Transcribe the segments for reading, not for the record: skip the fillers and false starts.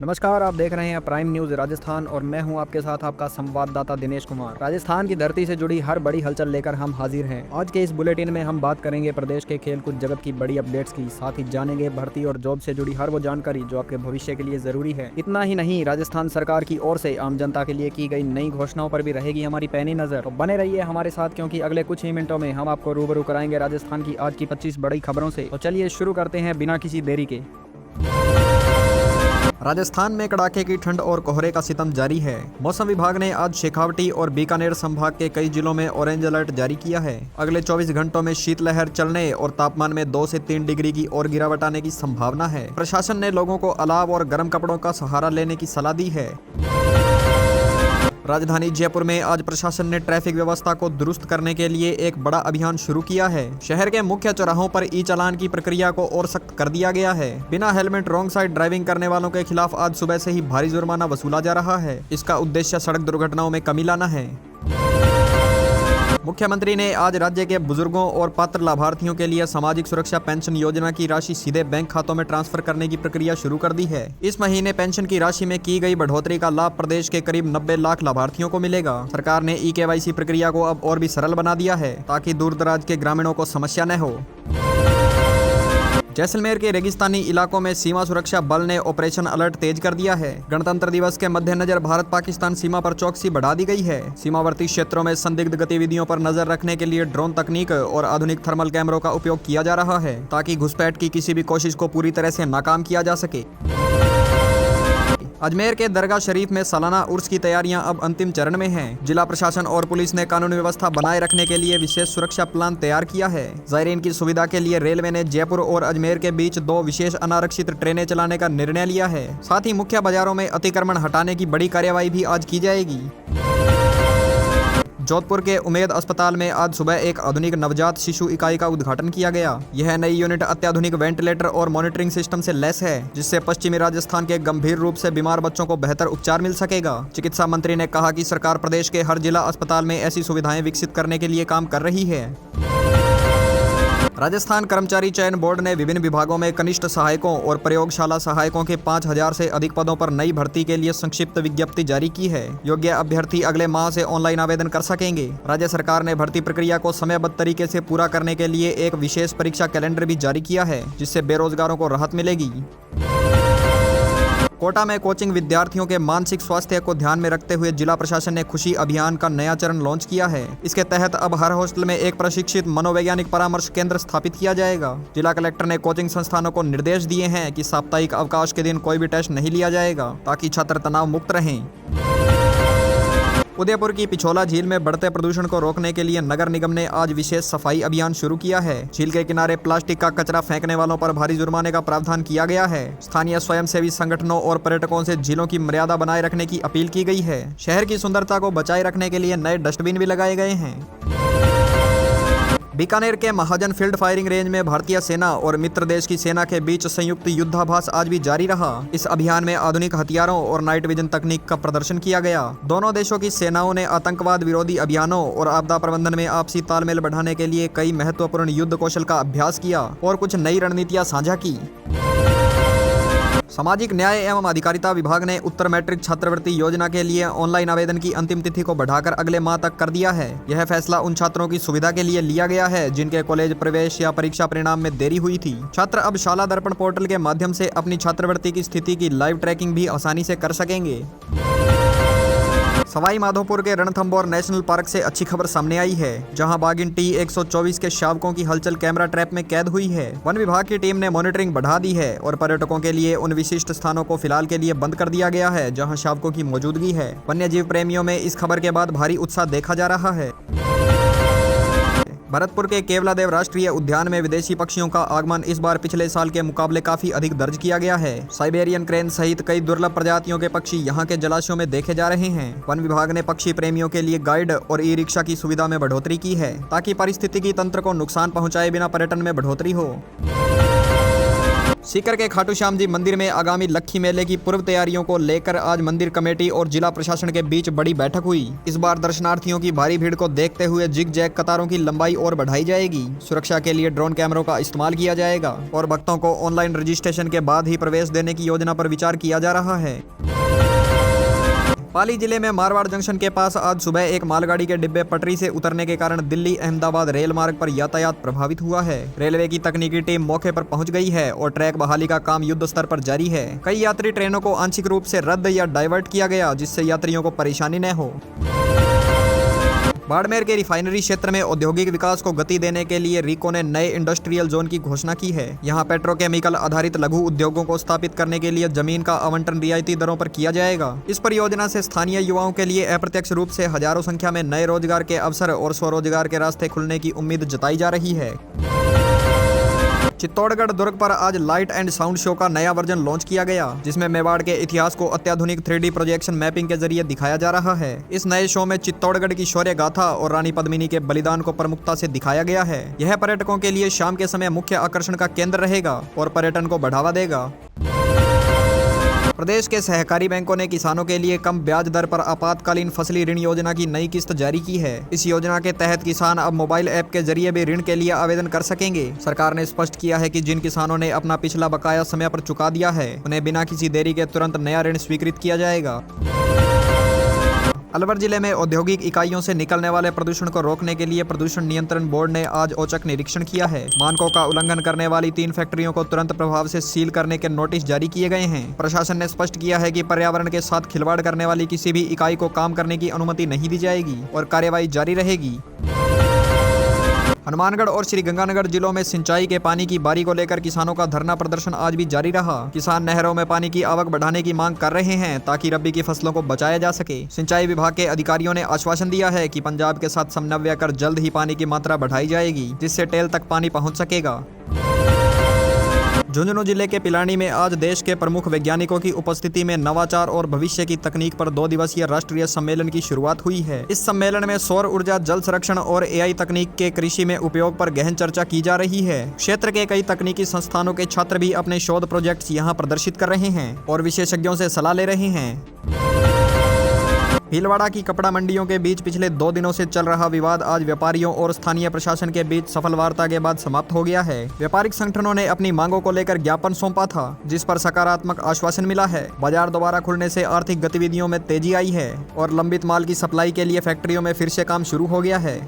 नमस्कार, आप देख रहे हैं प्राइम न्यूज़ राजस्थान और मैं हूं आपके साथ आपका संवाददाता दिनेश कुमार। राजस्थान की धरती से जुड़ी हर बड़ी हलचल लेकर हम हाजिर हैं। आज के इस बुलेटिन में हम बात करेंगे प्रदेश के खेलकूद जगत की बड़ी अपडेट्स की, साथ ही जानेंगे भर्ती और जॉब से जुड़ी हर वो जानकारी जो आपके भविष्य के लिए जरूरी है। इतना ही नहीं, राजस्थान सरकार की ओर से आम जनता के लिए की गई नई घोषणाओं पर भी रहेगी हमारी पैनी नजर। तो बने रहिए हमारे साथ, क्योंकि अगले कुछ ही मिनटों में हम आपको रूबरू कराएंगे राजस्थान की आज की 25 बड़ी खबरों से। तो चलिए शुरू करते हैं बिना किसी देरी के। राजस्थान में कड़ाके की ठंड और कोहरे का सितम जारी है। मौसम विभाग ने आज शेखावटी और बीकानेर संभाग के कई जिलों में ऑरेंज अलर्ट जारी किया है। अगले 24 घंटों में शीतलहर चलने और तापमान में 2 से 3 डिग्री की और गिरावट आने की संभावना है। प्रशासन ने लोगों को अलाव और गर्म कपड़ों का सहारा लेने की सलाह दी है। राजधानी जयपुर में आज प्रशासन ने ट्रैफिक व्यवस्था को दुरुस्त करने के लिए एक बड़ा अभियान शुरू किया है। शहर के मुख्य चौराहों पर ई चालान की प्रक्रिया को और सख्त कर दिया गया है। बिना हेलमेट रॉन्ग साइड ड्राइविंग करने वालों के खिलाफ आज सुबह से ही भारी जुर्माना वसूला जा रहा है। इसका उद्देश्य सड़क दुर्घटनाओं में कमी लाना है। मुख्यमंत्री ने आज राज्य के बुजुर्गों और पात्र लाभार्थियों के लिए सामाजिक सुरक्षा पेंशन योजना की राशि सीधे बैंक खातों में ट्रांसफर करने की प्रक्रिया शुरू कर दी है। इस महीने पेंशन की राशि में की गई बढ़ोतरी का लाभ प्रदेश के करीब 90 लाख लाभार्थियों को मिलेगा। सरकार ने ई-केवाईसी प्रक्रिया को अब और भी सरल बना दिया है ताकि दूर दराज के ग्रामीणों को समस्या न हो। जैसलमेर के रेगिस्तानी इलाकों में सीमा सुरक्षा बल ने ऑपरेशन अलर्ट तेज कर दिया है। गणतंत्र दिवस के मद्देनजर भारत पाकिस्तान सीमा पर चौकसी बढ़ा दी गई है। सीमावर्ती क्षेत्रों में संदिग्ध गतिविधियों पर नजर रखने के लिए ड्रोन तकनीक और आधुनिक थर्मल कैमरों का उपयोग किया जा रहा है ताकि घुसपैठ की किसी भी कोशिश को पूरी तरह से नाकाम किया जा सके। अजमेर के दरगाह शरीफ में सालाना उर्स की तैयारियां अब अंतिम चरण में हैं। जिला प्रशासन और पुलिस ने कानूनी व्यवस्था बनाए रखने के लिए विशेष सुरक्षा प्लान तैयार किया है। जायरीन की सुविधा के लिए रेलवे ने जयपुर और अजमेर के बीच 2 विशेष अनारक्षित ट्रेनें चलाने का निर्णय लिया है। साथ ही मुख्य बाजारों में अतिक्रमण हटाने की बड़ी कार्यवाही भी आज की जाएगी। जोधपुर के उमेद अस्पताल में आज सुबह एक आधुनिक नवजात शिशु इकाई का उद्घाटन किया गया। यह नई यूनिट अत्याधुनिक वेंटिलेटर और मॉनिटरिंग सिस्टम से लैस है, जिससे पश्चिमी राजस्थान के गंभीर रूप से बीमार बच्चों को बेहतर उपचार मिल सकेगा। चिकित्सा मंत्री ने कहा कि सरकार प्रदेश के हर जिला अस्पताल में ऐसी सुविधाएं विकसित करने के लिए काम कर रही है। राजस्थान कर्मचारी चयन बोर्ड ने विभिन्न विभागों में कनिष्ठ सहायकों और प्रयोगशाला सहायकों के 5000 से अधिक पदों पर नई भर्ती के लिए संक्षिप्त विज्ञप्ति जारी की है। योग्य अभ्यर्थी अगले माह से ऑनलाइन आवेदन कर सकेंगे। राज्य सरकार ने भर्ती प्रक्रिया को समयबद्ध तरीके से पूरा करने के लिए एक विशेष परीक्षा कैलेंडर भी जारी किया है, जिससे बेरोजगारों को राहत मिलेगी। कोटा में कोचिंग विद्यार्थियों के मानसिक स्वास्थ्य को ध्यान में रखते हुए जिला प्रशासन ने खुशी अभियान का नया चरण लॉन्च किया है। इसके तहत अब हर हॉस्टल में एक प्रशिक्षित मनोवैज्ञानिक परामर्श केंद्र स्थापित किया जाएगा। जिला कलेक्टर ने कोचिंग संस्थानों को निर्देश दिए हैं कि साप्ताहिक अवकाश के दिन कोई भी टेस्ट नहीं लिया जाएगा ताकि छात्र तनाव मुक्त रहें। उदयपुर की पिछोला झील में बढ़ते प्रदूषण को रोकने के लिए नगर निगम ने आज विशेष सफाई अभियान शुरू किया है। झील के किनारे प्लास्टिक का कचरा फेंकने वालों पर भारी जुर्माने का प्रावधान किया गया है। स्थानीय स्वयंसेवी संगठनों और पर्यटकों से झीलों की मर्यादा बनाए रखने की अपील की गई है। शहर की सुंदरता को बचाए रखने के लिए नए डस्टबिन भी लगाए गए हैं। बीकानेर के महाजन फील्ड फायरिंग रेंज में भारतीय सेना और मित्र देश की सेना के बीच संयुक्त युद्धाभ्यास आज भी जारी रहा। इस अभियान में आधुनिक हथियारों और नाइट विजन तकनीक का प्रदर्शन किया गया। दोनों देशों की सेनाओं ने आतंकवाद विरोधी अभियानों और आपदा प्रबंधन में आपसी तालमेल बढ़ाने के लिए कई महत्वपूर्ण युद्ध कौशल का अभ्यास किया और कुछ नई रणनीतियां साझा की। सामाजिक न्याय एवं अधिकारिता विभाग ने उत्तर मैट्रिक छात्रवृत्ति योजना के लिए ऑनलाइन आवेदन की अंतिम तिथि को बढ़ाकर अगले माह तक कर दिया है। यह फैसला उन छात्रों की सुविधा के लिए लिया गया है जिनके कॉलेज प्रवेश या परीक्षा परिणाम में देरी हुई थी। छात्र अब शाला दर्पण पोर्टल के माध्यम से अपनी छात्रवृत्ति की स्थिति की लाइव ट्रैकिंग भी आसानी से कर सकेंगे। सवाई माधोपुर के रणथंभौर नेशनल पार्क से अच्छी खबर सामने आई है, जहां बाघिन T124 के शावकों की हलचल कैमरा ट्रैप में कैद हुई है। वन विभाग की टीम ने मॉनिटरिंग बढ़ा दी है और पर्यटकों के लिए उन विशिष्ट स्थानों को फिलहाल के लिए बंद कर दिया गया है जहां शावकों की मौजूदगी है। वन्यजीव प्रेमियों में इस खबर के बाद भारी उत्साह देखा जा रहा है। भरतपुर के केवलादेव राष्ट्रीय उद्यान में विदेशी पक्षियों का आगमन इस बार पिछले साल के मुकाबले काफी अधिक दर्ज किया गया है। साइबेरियन क्रेन सहित कई दुर्लभ प्रजातियों के पक्षी यहां के जलाशयों में देखे जा रहे हैं। वन विभाग ने पक्षी प्रेमियों के लिए गाइड और ई रिक्शा की सुविधा में बढ़ोतरी की है ताकि पारिस्थितिकी तंत्र को नुकसान पहुंचाए बिना पर्यटन में बढ़ोतरी हो। सीकर के खाटू श्याम जी मंदिर में आगामी लक्खी मेले की पूर्व तैयारियों को लेकर आज मंदिर कमेटी और जिला प्रशासन के बीच बड़ी बैठक हुई। इस बार दर्शनार्थियों की भारी भीड़ को देखते हुए जिग जैग कतारों की लंबाई और बढ़ाई जाएगी। सुरक्षा के लिए ड्रोन कैमरों का इस्तेमाल किया जाएगा और भक्तों को ऑनलाइन रजिस्ट्रेशन के बाद ही प्रवेश देने की योजना पर विचार किया जा रहा है। पाली जिले में मारवाड़ जंक्शन के पास आज सुबह एक मालगाड़ी के डिब्बे पटरी से उतरने के कारण दिल्ली अहमदाबाद रेल मार्ग पर यातायात प्रभावित हुआ है। रेलवे की तकनीकी टीम मौके पर पहुंच गई है और ट्रैक बहाली का काम युद्ध स्तर पर जारी है। कई यात्री ट्रेनों को आंशिक रूप से रद्द या डाइवर्ट किया गया, जिससे यात्रियों को परेशानी न हो। बाड़मेर के रिफाइनरी क्षेत्र में औद्योगिक विकास को गति देने के लिए रीको ने नए इंडस्ट्रियल जोन की घोषणा की है। यहां पेट्रोकेमिकल आधारित लघु उद्योगों को स्थापित करने के लिए जमीन का आवंटन रियायती दरों पर किया जाएगा। इस परियोजना से स्थानीय युवाओं के लिए अप्रत्यक्ष रूप से हजारों संख्या में नए रोजगार के अवसर और स्वरोजगार के रास्ते खुलने की उम्मीद जताई जा रही है। चित्तौड़गढ़ दुर्ग पर आज लाइट एंड साउंड शो का नया वर्जन लॉन्च किया गया, जिसमें मेवाड़ के इतिहास को अत्याधुनिक 3D प्रोजेक्शन मैपिंग के जरिए दिखाया जा रहा है। इस नए शो में चित्तौड़गढ़ की शौर्य गाथा और रानी पद्मिनी के बलिदान को प्रमुखता से दिखाया गया है। यह पर्यटकों के लिए शाम के समय मुख्य आकर्षण का केंद्र रहेगा और पर्यटन को बढ़ावा देगा। प्रदेश के सहकारी बैंकों ने किसानों के लिए कम ब्याज दर पर आपातकालीन फसली ऋण योजना की नई किस्त जारी की है। इस योजना के तहत किसान अब मोबाइल ऐप के जरिए भी ऋण के लिए आवेदन कर सकेंगे। सरकार ने स्पष्ट किया है कि जिन किसानों ने अपना पिछला बकाया समय पर चुका दिया है, उन्हें बिना किसी देरी के तुरंत नया ऋण स्वीकृत किया जाएगा। अलवर जिले में औद्योगिक इकाइयों से निकलने वाले प्रदूषण को रोकने के लिए प्रदूषण नियंत्रण बोर्ड ने आज औचक निरीक्षण किया है। मानकों का उल्लंघन करने वाली 3 फैक्ट्रियों को तुरंत प्रभाव से सील करने के नोटिस जारी किए गए हैं। प्रशासन ने स्पष्ट किया है कि पर्यावरण के साथ खिलवाड़ करने वाली किसी भी इकाई को काम करने की अनुमति नहीं दी जाएगी और कार्यवाही जारी रहेगी। हनुमानगढ़ और श्रीगंगानगर जिलों में सिंचाई के पानी की बारी को लेकर किसानों का धरना प्रदर्शन आज भी जारी रहा। किसान नहरों में पानी की आवक बढ़ाने की मांग कर रहे हैं ताकि रबी की फसलों को बचाया जा सके। सिंचाई विभाग के अधिकारियों ने आश्वासन दिया है कि पंजाब के साथ समन्वय कर जल्द ही पानी की मात्रा बढ़ाई जाएगी, जिससे टेल तक पानी पहुंच सकेगा। झुंझुनू जिले के पिलानी में आज देश के प्रमुख वैज्ञानिकों की उपस्थिति में नवाचार और भविष्य की तकनीक पर 2 दिवसीय राष्ट्रीय सम्मेलन की शुरुआत हुई है। इस सम्मेलन में सौर ऊर्जा, जल संरक्षण और AI तकनीक के कृषि में उपयोग पर गहन चर्चा की जा रही है। क्षेत्र के कई तकनीकी संस्थानों के छात्र भी अपने शोध प्रोजेक्ट्स यहां प्रदर्शित कर रहे हैं और विशेषज्ञों से सलाह ले रहे हैं। भीलवाड़ा की कपड़ा मंडियों के बीच पिछले 2 दिनों से चल रहा विवाद आज व्यापारियों और स्थानीय प्रशासन के बीच सफल वार्ता के बाद समाप्त हो गया है। व्यापारिक संगठनों ने अपनी मांगों को लेकर ज्ञापन सौंपा था, जिस पर सकारात्मक आश्वासन मिला है। बाजार दोबारा खुलने से आर्थिक गतिविधियों में तेजी आई है और लंबित माल की सप्लाई के लिए फैक्ट्रियों में फिर से काम शुरू हो गया है।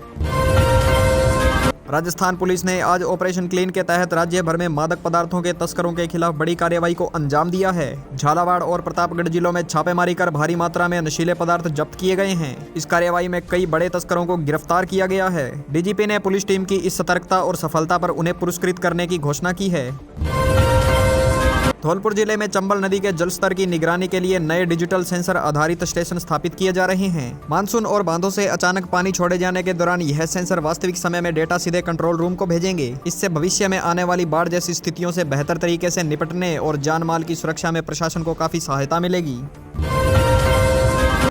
राजस्थान पुलिस ने आज ऑपरेशन क्लीन के तहत राज्य भर में मादक पदार्थों के तस्करों के खिलाफ बड़ी कार्रवाई को अंजाम दिया है। झालावाड़ और प्रतापगढ़ जिलों में छापेमारी कर भारी मात्रा में नशीले पदार्थ जब्त किए गए हैं। इस कार्रवाई में कई बड़े तस्करों को गिरफ्तार किया गया है। डीजीपी ने पुलिस टीम की इस सतर्कता और सफलता पर उन्हें पुरस्कृत करने की घोषणा की है। धौलपुर जिले में चंबल नदी के जल स्तर की निगरानी के लिए नए डिजिटल सेंसर आधारित स्टेशन स्थापित किए जा रहे हैं। मानसून और बांधों से अचानक पानी छोड़े जाने के दौरान यह सेंसर वास्तविक समय में डेटा सीधे कंट्रोल रूम को भेजेंगे। इससे भविष्य में आने वाली बाढ़ जैसी स्थितियों से बेहतर तरीके से निपटने और जान माल की सुरक्षा में प्रशासन को काफी सहायता मिलेगी।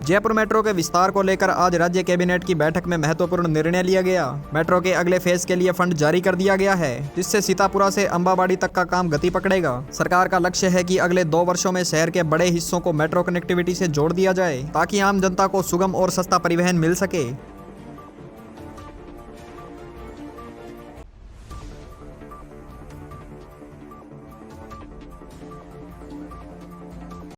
जयपुर मेट्रो के विस्तार को लेकर आज राज्य कैबिनेट की बैठक में महत्वपूर्ण निर्णय लिया गया। मेट्रो के अगले फेज के लिए फंड जारी कर दिया गया है, जिससे सीतापुरा से अंबाबाड़ी तक का काम गति पकड़ेगा। सरकार का लक्ष्य है कि अगले 2 वर्षों में शहर के बड़े हिस्सों को मेट्रो कनेक्टिविटी से जोड़ दिया जाए, ताकि आम जनता को सुगम और सस्ता परिवहन मिल सके।